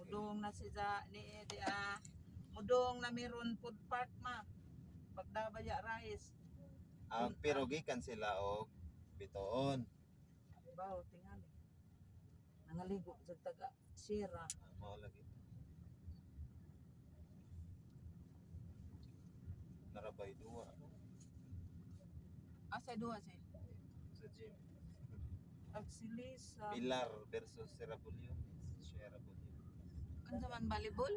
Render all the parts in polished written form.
mudong na siya ni mudong na meron food park ma. Pagdabaya rice. Pero gikan sila og bitoon. Bawo tingali. Nangaligo sa taga Sierra. Mao lagi. Narabay duwa Asa duha say? sa gym. Actually sa Pilar versus Serabulyones. unsa man volleyball?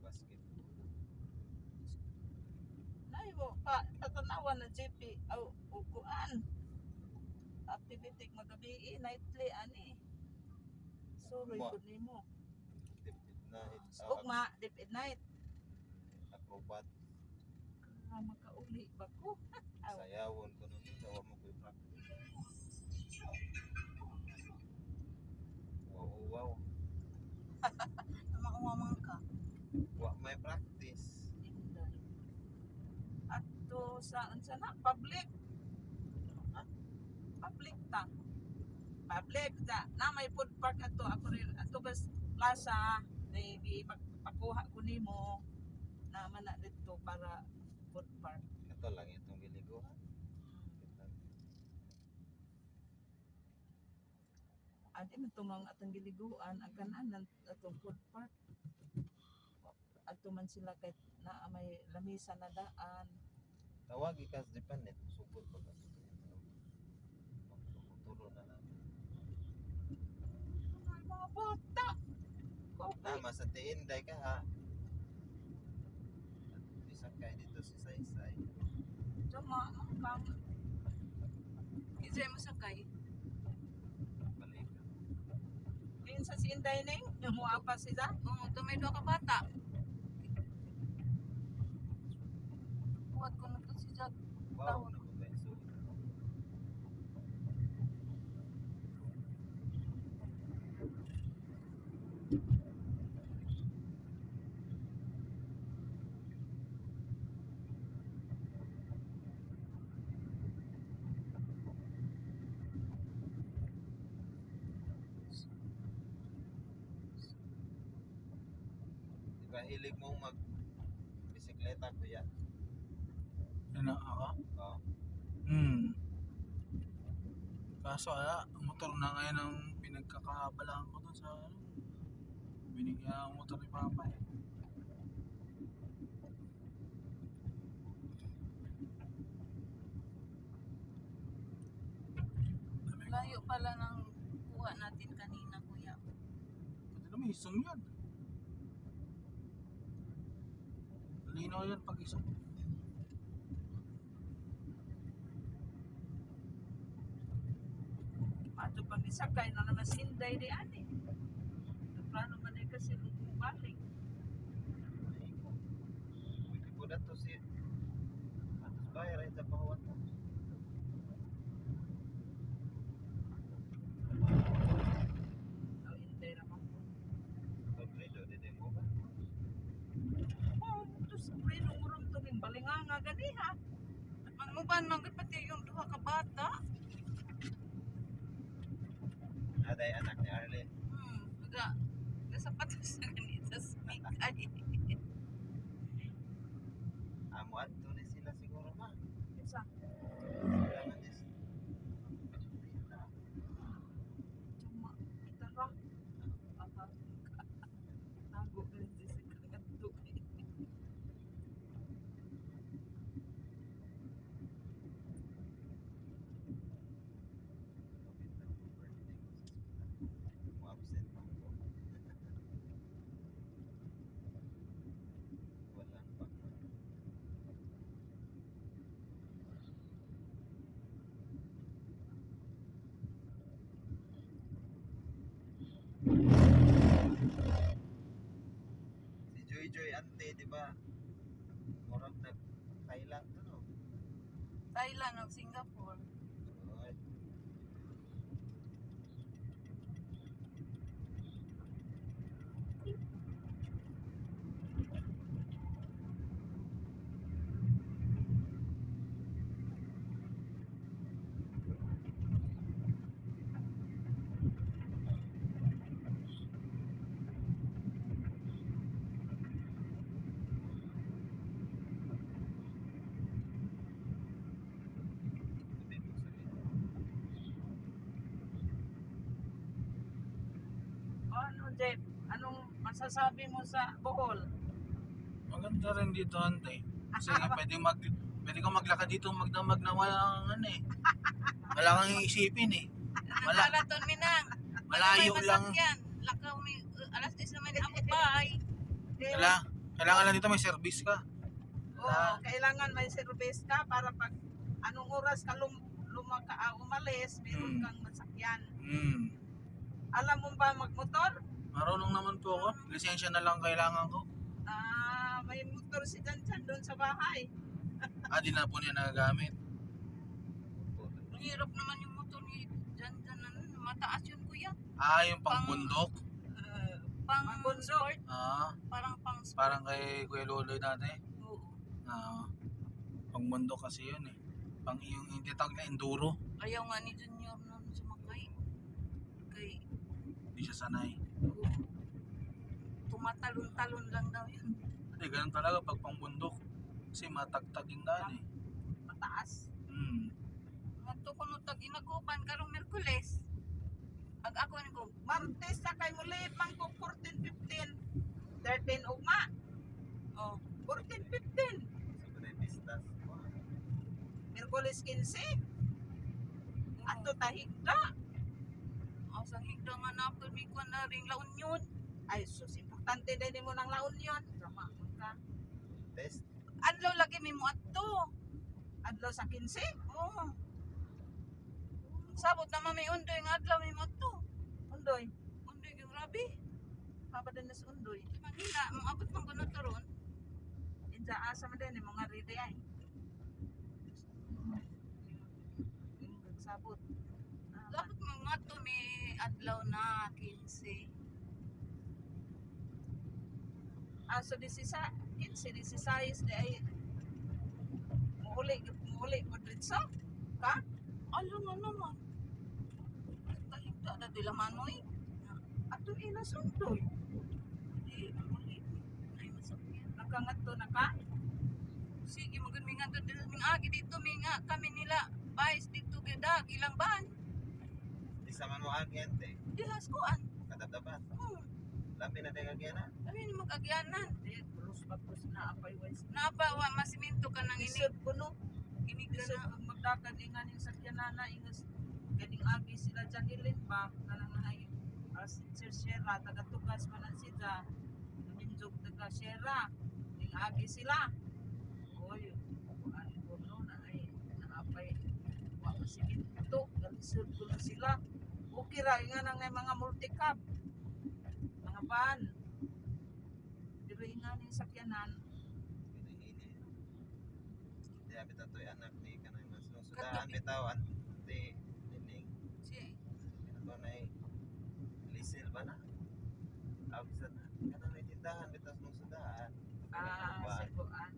Basketball. Nay mo pa tatanawan na JP aw uguan. Activity magabi nightly ani. Sorry Mo. pud nimo. Tipid na Ugma deep at night. acrobat. Makauli ba ko? Sayawon ko nun daw mo ko'y practice. Wow. Maumamang ka. Wa may practice. Inday. Ato sa unsa na public. Ha? Public ta. Public ta. Na may food park ato ako rin ato bas plaza maybe pakuha ko nimo na man na dito para food park. Ito lang itong giliguan. Adi man tumang atong giliguan ang kanan atong food park. Ato man sila kay na may lamisa na daan. Tawag ikas dependent. Sugod pa ka. Turo na lang. Ay, mga bata. Nama sa Tiinday ka ha. Isang kayo dito si Saysay. Tama, kang Isay mo sakay. Balik ka. Din sa si Inday ning, yung muapa sila. Oo, may dua ka bata. Kuwat ko na to si Jack. Wow, na ba tayo sulit? Diba hilig mong mag bisikleta kuya? Ano ako? Oo. Kaso ang motor na ngayon ang pinagkakabalaan ko dun sa ano. Binigyan ang motor ni Papa eh. Layo pala ng kuha natin kanina, kuya. Pwede naman isang yan. Linaw yan pag isang. Ato pag isakay na naman si Inday di ani. Plano man ay kasi balik. Pwede po na to si atos bayaran sa pahawat mo. Aw Inday ra man. Pagredo, din mo ba? Oh, to sa preno urom to ning balinganga gani ha. Magmuban man pati yung duha ka bata. Aday anak ni Arlen. Sapatos na ganito sa mikay. Amo adto ni sila siguro ma. Isa. Sila na dis. Cuma kita ra. Apa? Tago ka sa kanto. Mo absent pa ko. Walang pa. Si Joy ante, di ba? Murag nag Thailand to no. Thailand o Singapore. Ay. ano, Jeff? Anong masasabi mo sa Bohol? Maganda rin dito, ante. Kasi pwede kang maglakad dito magdamag na walang ano eh. Wala kang iisipin eh. Wala. Marathon minang. Malayo lang. Yan. Lakaw may alas 10 naman ang bahay. Kailangan lang dito may service ka. Oo, kailangan may service ka para pag anong oras ka umalis, meron Hmm. kang masakyan. Hmm. Alam mo ba magmotor? Marunong naman po ako. Lisensya na lang kailangan ko. May motor si Janjan doon sa bahay. Di na po niya nagagamit. Hirap naman yung motor ni Jan mataas yun kuya. Yung pangbundok. Pang Magbundok. sport. Parang Sport. parang kay Kuya Loloy dati. Oo. Pangbundok kasi yun eh. Yung hindi tawag na enduro. Ayaw nga ni Junior nun sumakay. Kay Hindi siya sanay. tumatalon-talon lang daw yun. Hindi, ganun talaga pag pangbundok. Kasi matagtag yung daan eh. Mataas. Ngadto ko no tag inagupan karong Miyerkules. Ag ako ni ko Martes na kay muli pang 14, 15. 13 ugma. oh 14, 15. Sobrang pistas. Miyerkules 15. Ato tahigda. sa higda nga na apil mi ko na ring laon yun. Ay, sus, importante din mo ng laon yun. Tama ka. Test. Adlaw lagi mi mo adto. Adlaw sa 15. Oo. Sabot naman may undoy nga adlaw mi mo adto. Undoy. Undoy yung grabe. Papadan na sa undoy. Manila, maabot man ko na to ron. Inja asa man din mga ready ay. Sabot. Dapat mga to may adlaw na 15. So 15, 16 di ay muuli ko dito ka? Alam nga naman. Higda na dila manoy. Ato ina sundoy. Di muli. Ay masakyan. Nakangadto na ka? Sige, magod mi nga doon ming agi dito mi nga kami nila. Bayis dito gida ilang ban. Isa man mo agente. Dihas kuan. Kadadabat. Hmm. Lami na tayo agyan. Kami ni mag-agyanan. Di krus bagkus na apay wise. Napawa masiminto ka nang ini. Isod ko no. Inigra Isod na. kung magdakan ingan yung sakyanana ingas ganing agi sila Janilin pa kanang ay Sir Sierra taga-tugas man ang sila. Minjog taga Sierra. Ning agi sila. Oy, ano ko no na ay naapay wa sige to galisod ko na sila. Okay ra nga nang mga multicab. Mga van. Pero nga ni sakyanan. Ini. Di abit ato anak ni kanang nasusudahan bitawan. Di nining. Si Ito na lisil ba na? Awag sa na. Kanang may tindahan bitas mong sudahan. Siguan.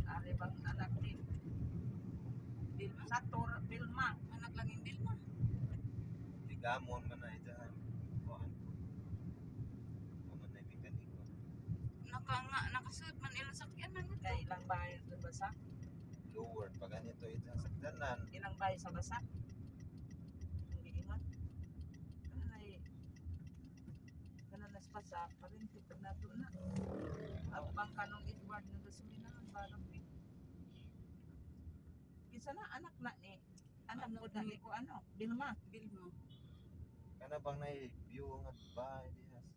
Ari bang anak ni Bilma. Sator Bilma. Anak lang yung Bilma. Tigamon man na dyan. Kuhan. Kuman na mekaniko. Nakasuot man ilang sakyanan nito. Kaya ilang bahay sa basa? Lower. Pag ganito ito sa sakdanan. Ilang bahay sa basa? Hindi ingat. Kanan na sa basa, parin kita na ito na. Abang kanong Edward na gasolina ng barang din. Kisa na anak na ni anak Anak ko na ni ko ano, Bilma. Bilma. Kana bang na view nga bahay dihas.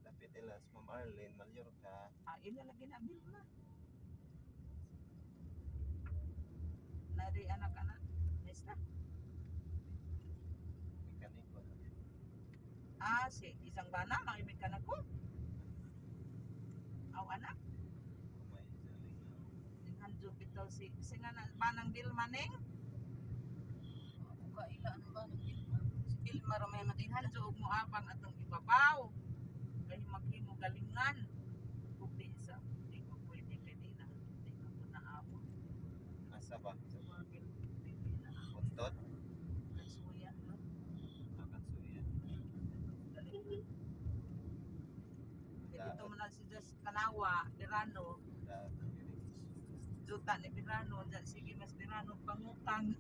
Dapit ilas Ma'am Arlene Mallorca. Ilalagay na Bilma. Nari anak-anak. Nesta. Mekaniko. Si isang bana, makimik ka na ko. Aw anak, Kumay saling hanjo bitaw si nga na banang Bilma ning. Kaila ano ba ng Bilma? Si Bilma ramay na din. Hanjo og mo abang atong ibabaw. Kay maghimo galingan. Kupi sa di ko pwede kay di na. Di na ko naabot. asa ba? Sa mga di na Buntot. suya no. Akan suya. Galingan. Dito man na si Just Kanawa, Birano. Lahat ng lyrics. Juta ni Birano, dyan sige mas Birano pangutang.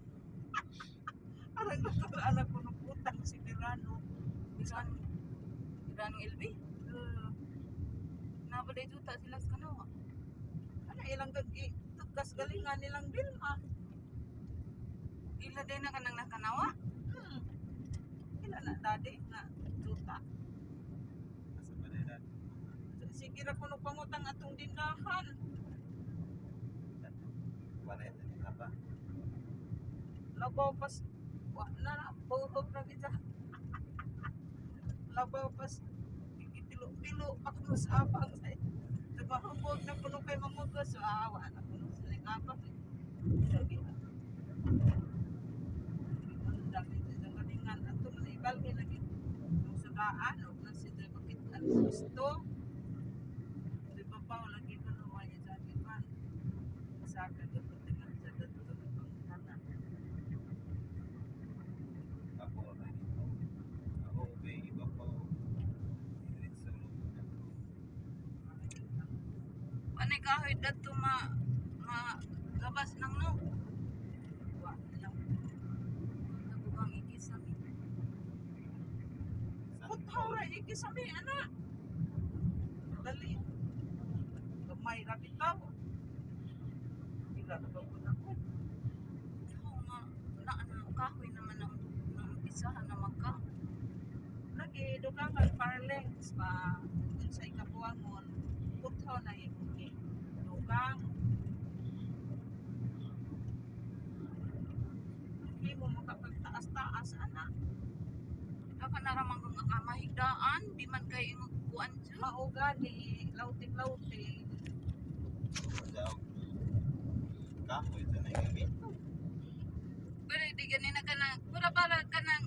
Parang gusto anak ko ng utang si Birano. Iran Iran LB. Uh, Nabalay juta sila sa kanawa. ano ilang gagi tugas galingan nilang Vilma. Ila din na kanang nakanawa. Ila na dati nga tuta. Asa ba nila? Sige ra kuno pangutang atong dindahan. Wala ito nila ba? Labaw pas wa na buhog na kita. Labaw pas tilo ako sa abang sa nagmahubog na kuno kay mamugos so awa na kuno sa abang. Sige. Ang dami ng galingan ato na ibalhin lagi. Ang sudaan o na si bakit ang gusto. Di ba pa lagi kuno may dati man. Sa akin dengan sa dato ng pangkanan. Ako na dito. Ako may iba pa. Diretso Panay kahoy dato gabas ng no. Wa lang. Nabugang ikisami. Puthaw iki sabi anak. Dali. Gamay ra bitaw. Ila na ba ko ako? Oo nga, kahoy naman ang umpisahan na magka. Lagi dugangan parlings pa sa ikabuangon. Puthaw na iki. Dugang. Hindi mo makapagtaas-taas anak. Dapat naramang kong akamahigdaan, di man kayo yung kuan dyan. Mauga ni lauting-lauting. daw. Kahoy ito na yung bito. Pero di ganina ka na, para ka ng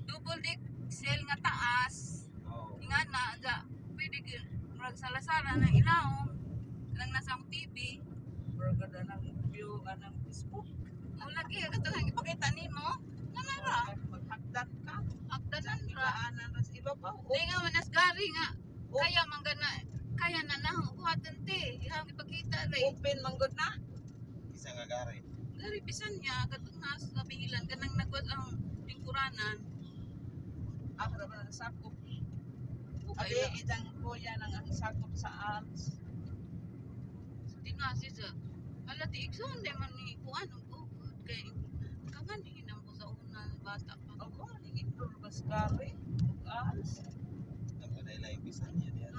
double deck cell nga taas. Oo. Nga na, pwede ka magsalasara ng ilawom. Lang nasa ang TV. Pero ganda ng view nga ng Facebook. O lagi, ito lang ipakita ni mo. Nga nara, Maghagdan ka. agdanan ra. Igaanan ras iba pa. Di nga manas gari nga. Kaya kaya na kuhatan te. Ihang ipakita rin. Open manggod na. Isa nga gari. Gari pisan niya, katong nasa sa bihilan, kanang nagwas ang lingkuranan. Ako naman ang sakop. O Abi, kaya, idang kuya nang ang sakop sa arms. di nga siya. Ala, di ikson, di man ni kuan, ugod. Kaya, kaganihin ang ko sa una, bata pa. Ako, naging turbas gari. Arms. Ang kanila yung bisan niya diyan.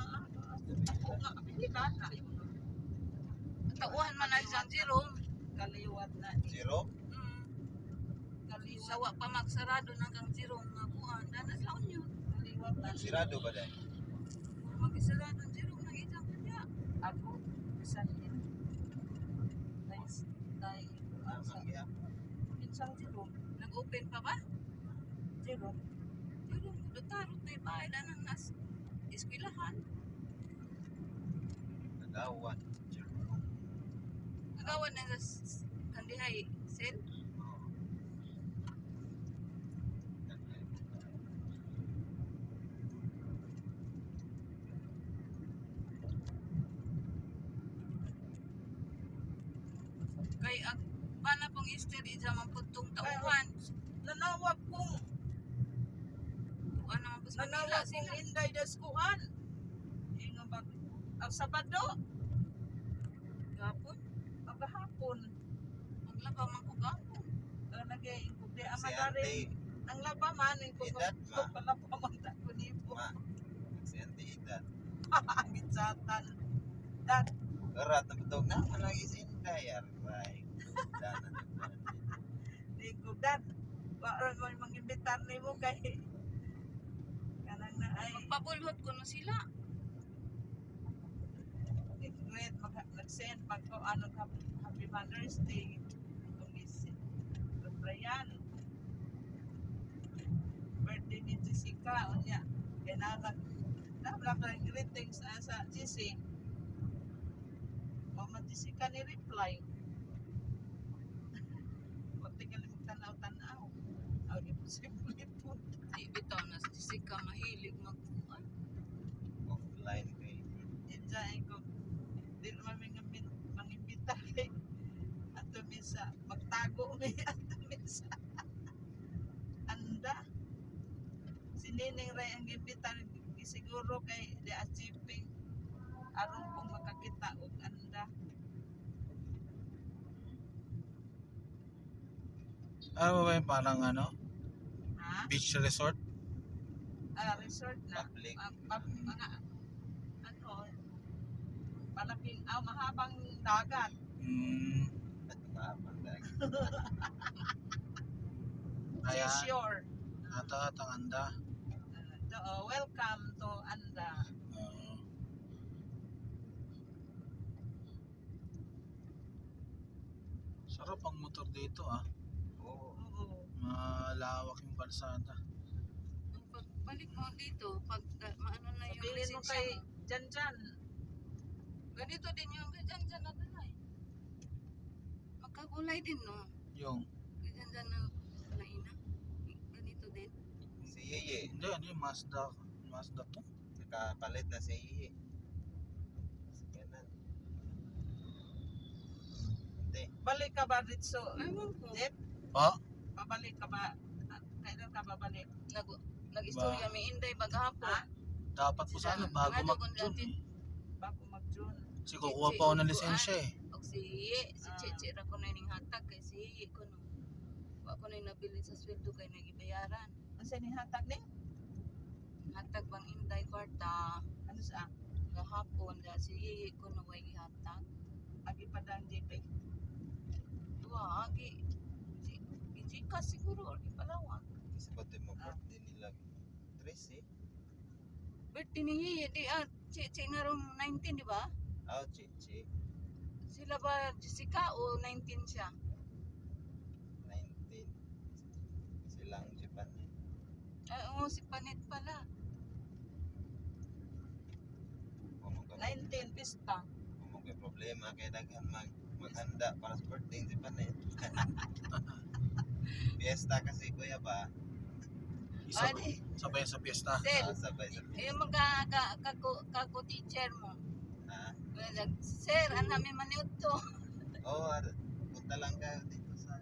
Ako nga, pilihan na yun. Tauhan man na isang Jerome. Kaliwat na. Zero? Kaliwat. Sawa pa magsarado ng kang Jerome nga kuan. Danas laon yun. Kaliwat na. Sirado ba dahil? Mag-isarado ng Jerome na isang kanya. Ako, bisan yun. Nice. Ang iya. Pinsang Jerome. Nag-open pa ba? Jerome. Jerome, dotarot na ibahay na ng nas eskwilahan. Nagawan. Nagawan na sa kandihay sel. Kay ang bana pong history sa mga putong tauhan. Nanawag kong Tuan naman po sa Manila Nanawag sila. kong Inday Daskuan. Ingo ba? Ang Sabado, Gapon. maghapon. Ang laba man ko gapon. Nagay ko di Si amadari. Auntie, Ang laba man ko Edad, ko ma. pala pamunta ko ni po. ma. Si Auntie Idan. Ang gitsatan. Dat Karat na betog na. Ano isinday? Aray. Danan. di ko dat. Para mo mangimbitar ni mo kay kanang na ay Magpabulhot ko na sila. great nag-send pag ko ano Happy Mother's Day. Kung is Brian. Birthday ni Jessica unya. Kaya nabla greetings sa Jessie. Mama Jessica ni reply. Wag tinggal mo tanaw-tanaw. Ang imposible po. Di bitaw na si Jessica mahilig magkuhan. Offline kay. Enjoy ko. Di naman may mangimbita kay ato misa magtago may ato misa. Anda. nining ray ang gibitan siguro kay di achieving aron kung makakita og anda. Ano ba yung parang ano? Ha? Beach resort? Resort na. Public. Mga ano malaking mahabang dagat. Papandag. Kaya, Seashore. ata anda. Welcome to Anda. Sarap ang motor dito ah. Oo. Oo. Malawak yung kalsada. Ang pagbalik mo dito, pag maano na yung Sabihin mo lisensya kay mo. Janjan. Ganito din yung dyan na dalay. Magkakulay din, no? Yung, Dyan na mahina. Ganito din. Si Yeye. hindi, ano yung Mazda. Mazda to. Nakapalit na si Yeye. Kanan. Hindi. Balik ka ba dito? Ewan ko. Jeff, Oh, pabalik ka ba? Kailan ka babalik? Nag-istorya, may inday bagahapon. Ha? dapat po sana bago Ano kung mag-June. dati? Bago mag-June. Kasi kukuha pa ako ng lisensya eh. Og si Cheche ra ko na ning hatag kay si Hiye ko no. Wa ko na nabili sa sweldo kay nagibayaran. Ano sa nihatag ni? Hatag bang inday kwarta Ano sa? gahapon da si Hiye ko no way gihatag. Agi pa dang JP. Wa agi ka siguro di palawag. Kasi pati mo birthday nila. 13. Birthday ni Hiye di Cheche nga rong 19 di ba? Oh, Chichi. Sila ba Jessica o 19 siya? 19. Silang Japan. Oo, si Panet pala. Kung 19 pista. may problema kay daghan maghanda para sa birthday si Panet. Fiesta kasi kuya ba? Sabay sa piyesta. Sel, Sabay sa yung kako teacher mo. Ha? Sir, ang namin maniud to. Oo, punta lang kayo dito sa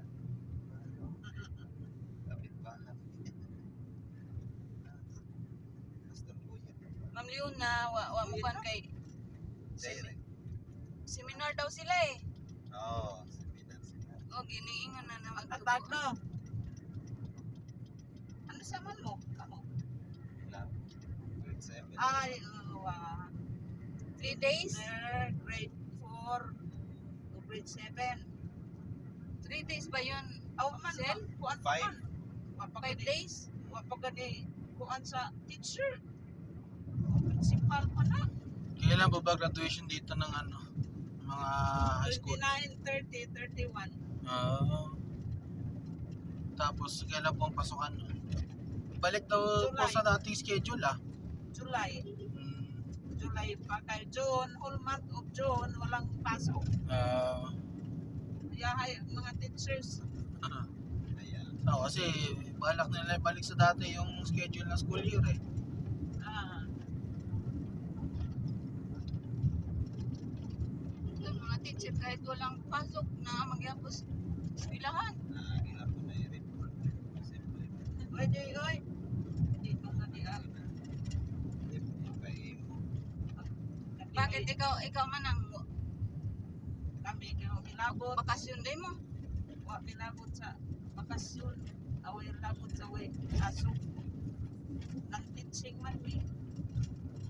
kapitbahay. Basta kuya. Ma'am Leona, wa mo kan kay Jaire. seminar daw sila eh. Oo, seminar sila. O, giniingon na naman Atag no. Ano sa man mo? Kamo. Wala. Grade 7. Ay, 3 days? grade 4 to grade 7. 3 days ba yun? Aw man, Sel? kuan 5. 5 days? Wa pa gani kuan sa teacher. Principal pa na. Kailan ba ba graduation dito ng ano? Mga high school? 29, 30, 31. Tapos kailan po ang pasukan nun? Balik daw po July. sa dating schedule ah. July. Hmm. July pa kay June, whole month of June walang pasok. Yahay mga teachers. Ayan. Kasi balak nila balik sa dati yung schedule ng school year eh. Yung mga teacher kahit walang pasok na magyapos eskwelahan. Gila po na i-report. Siyempre. Oy, oy. Hindi pa na niya. Bakit ikaw man ang Kami kayo bilabot. bakasyon din mo? Wa bilabot sa bakasyon. Away labot sa way. Aso. Nang teaching man ni.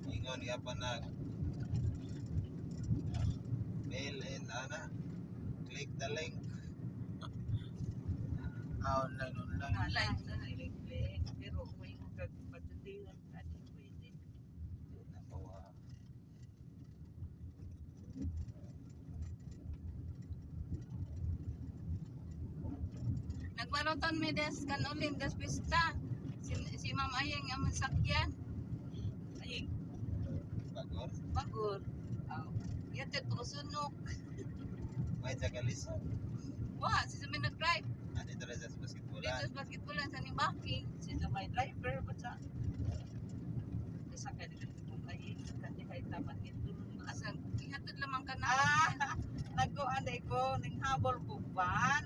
Ingon niya pa na mail and click the link. Online. Online na nailing. Pero may magpatutingan ka di pwede. Napawa. Nagmaroton may des kan uling des pista. Si Ma'am Ayeng ang sakyan. Ay, Bagor. Bagur. Yatid po sunok. May jagalisa. Wah, si Samin nag-drive. Dito rin sa Dito basketballan. sa basketballan sa Nibaki. sila may driver ba sa isa ka din kung kayo kasi kay taman ito. Asa, ihatid lamang ka na. Nagkuan ko ning habol ko ban.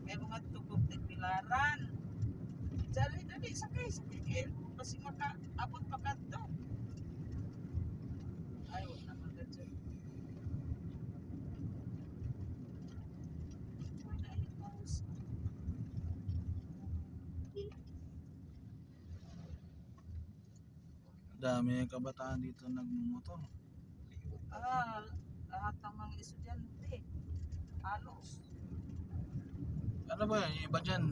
Kay mga tugog ng pilaran. Dali sakay sa kikil. Kasi Dami ng kabataan dito nagmumotor. Lahat ng mga estudyante. Halos. Ano ba yun? Yung iba dyan,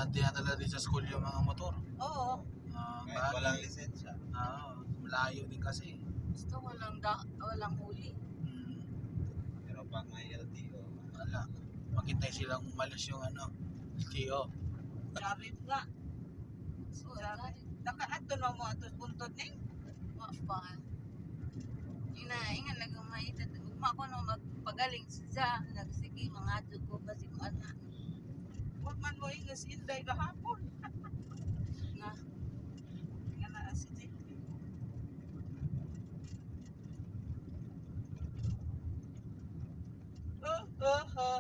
dinadala din sa school yung mga motor. Oo. Kahit Bakit? walang lisensya. Malayo din kasi. Basta walang huli. Pero pag may LTO, Wala. Maghintay silang umalis yung LTO. Jarit nga. So, Jarit. Nakaato na mo ato puntod ning. pa. Ingan lang maita. Ugma ko nung magpagaling siya. Nagsige mga adyo ko kasi mo anak. Huwag man mo ingas inday gahapon. Nga. Nga na si JP. sa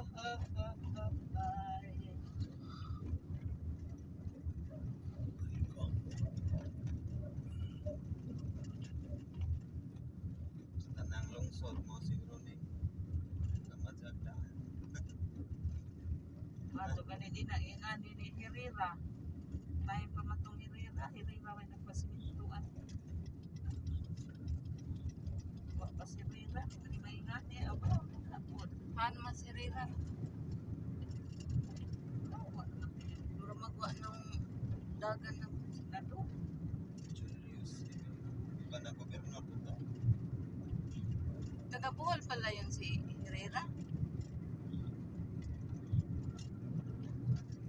tanang lungsod mo siguro ni kamasagda. Ato ganini na ingani ni Herrera. Tayo pa matong Herrera may nagpasimintuan. Wa pa si Herrera, hindi maingani abo kapon. Paano masirira? Mura magwa ng dagan ng Senado. Julius. Iba na gobernador po to. taga Bohol pala yun si Herrera.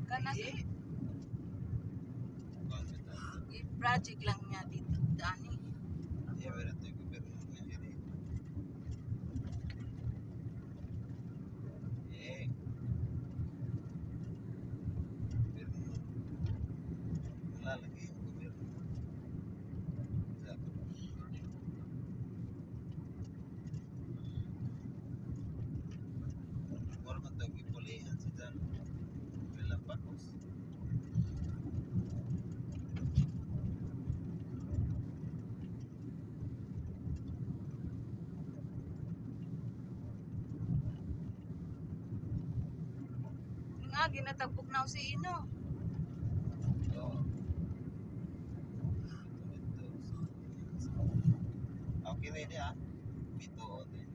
Kana sa project lang niya dito Dani. Iya, wala to yung gobernador na yun eh. Gobernador. Wala lagi yung gobernador. Mura man to gipulihan si Dan. Wala pakos. Nga ginatagbog na si Ino. Oo. Okay ready ah. Bito din.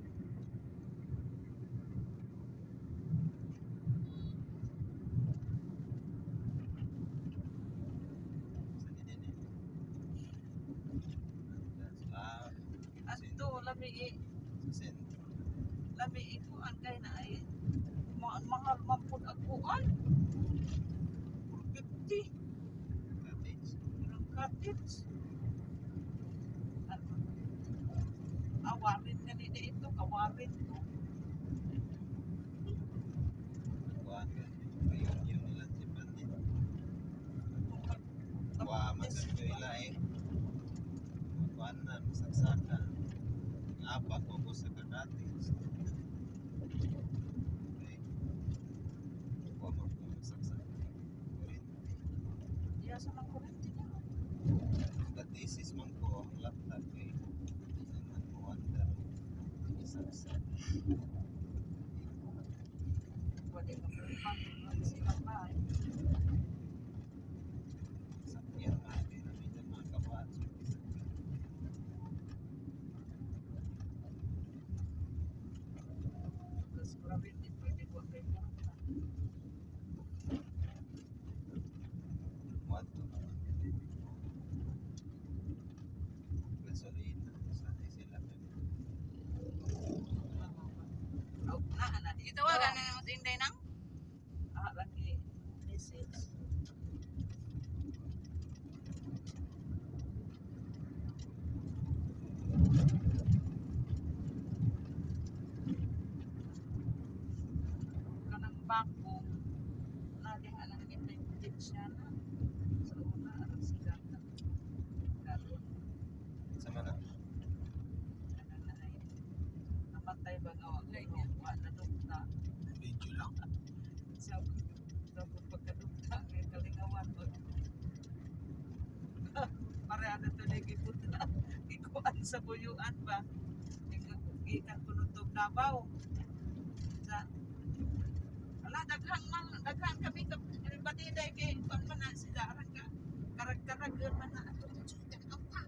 Ato labi ito ang kay na ay mahal man pud ang kuan. 50 ang cottage. Awarin nga nila ito, kawarin to. Wah, masuk ke wilayah Wanan, saksakan apa fokus sekretaris wah mau saksakan Iya sa mga kurente niya. tesis mangko laptop eh dengan muanda saksak Pwede ka pag silang bahay. sakyan lagi namanya mga kawan Tapos grabe din pwede ko kay kurenta. waktu gasolina sa sila Na dito. Itawagan na mo si Inday nang Lagi message. Kanang bangko na diha nang effective siya na. So una ang sigat na. Karon sa mana ano na ay namatay ba nga wa na dugta. Video lang. Sa pagkadugta may kalingawan o para ano to na giputa ikuan sa buyuan ba gikan kunutog Davao sa ala daghang kami batiday kay kon man na sila aran ka karag-karag man na ato ang pa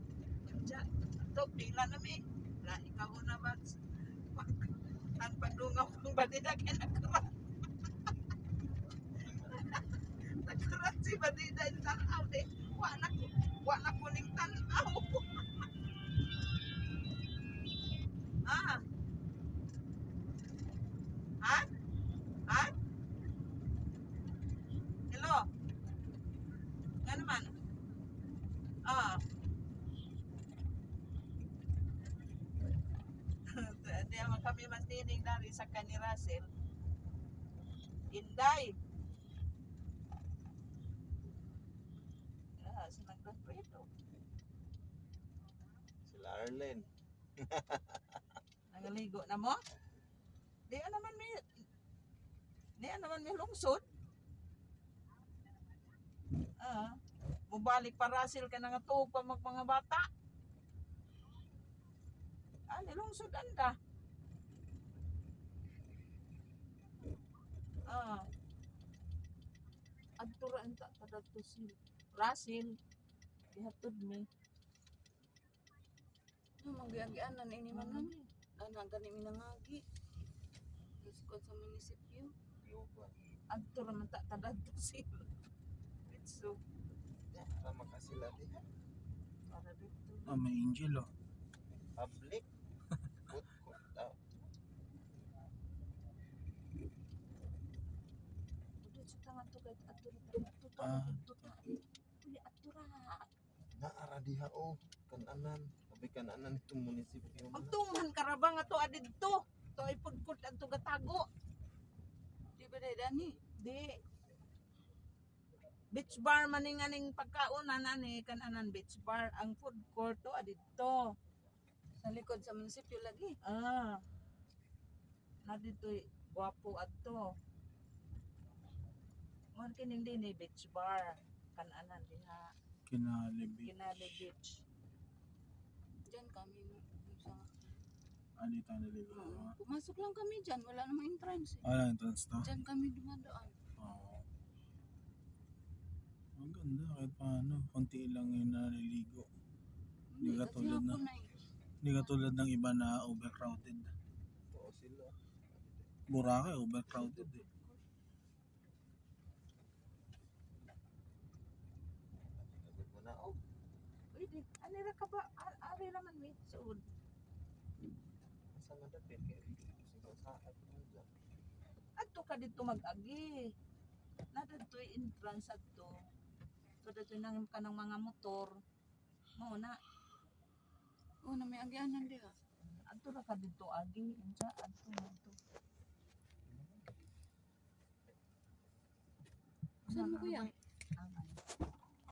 may mas tining dari sa kani Russell. Inday. Ah, sa nagdapredo. Sila Arlen. Nangaligo na mo? Di naman may lungsod. Ah, mubalik pa Russell ka na nga tuog pa mga bata. Ah, nilungsod anda. Ah. Adtura anta kada to si Russell. Ihatod mi. Magyagi-an na ini man nami. Ana gani minangagi. Iskot sa munisipyo. Yoba. Adtura man ta kada to si Ritso. Ya, para makasila di. Para dito. Ah, may angel oh. Public. Good court daw. Udot sa tangan to kahit adtura ta. Ah. Uy, adtura. Naara diha oh. Kananan. Sabi kananan itong munisipyo. Magtuman karaba nga to adidto. To ay pudkod ang to gatago. Di ba day dani? Di. Beach bar maning aning pagkauna nani kananan beach bar ang food court to adidto. Sa likod sa munisipyo lagi. Ah. Na dito'y guwapo adto. Mon kining dinhi beach bar kananan diha Kinalibi. Kinali Beach. Diyan kami sa Ano ito naligo? pumasok lang kami diyan, wala namang entrance. Wala entrance to? Diyan kami dumadaan. Oo. Ang ganda kahit paano. Konti lang yung naliligo. Hindi Kasi katulad na. hapon na eh. Hindi katulad ng iba na overcrowded. Oo sila. Boracay overcrowded eh. Sabi ko na oh. Pwede. Anira ka ba? Ari naman mi. Suod. Asa nga dapit kay siguro sa atin dyan. Adto ka dito mag-agi. Nadadto'y entrance adto. So dito nang kanang mga motor. Mao na. Oh, na may agyanan di ha. Adto na ka dito agi. Unsa adto na to. Saan mo kuya?